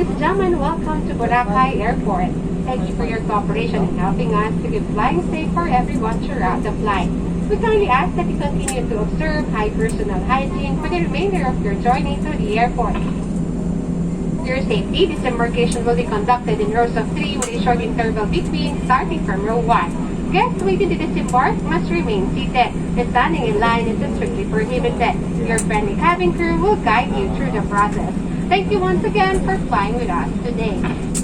Ladies and gentlemen, welcome to Boracay Airport. Thank you for your cooperation in helping us to keep flying safe for everyone throughout the flight. We kindly ask that you continue to observe high personal hygiene for the remainder of your journey to the airport. For your safety, this embarkation will be conducted in rows of 3 with a short interval between, starting from row 1. Guests waiting to disembark must remain seated. The standing in line is strictly prohibited. Your friendly cabin crew will guide you through the process. Thank you once again for flying with us today.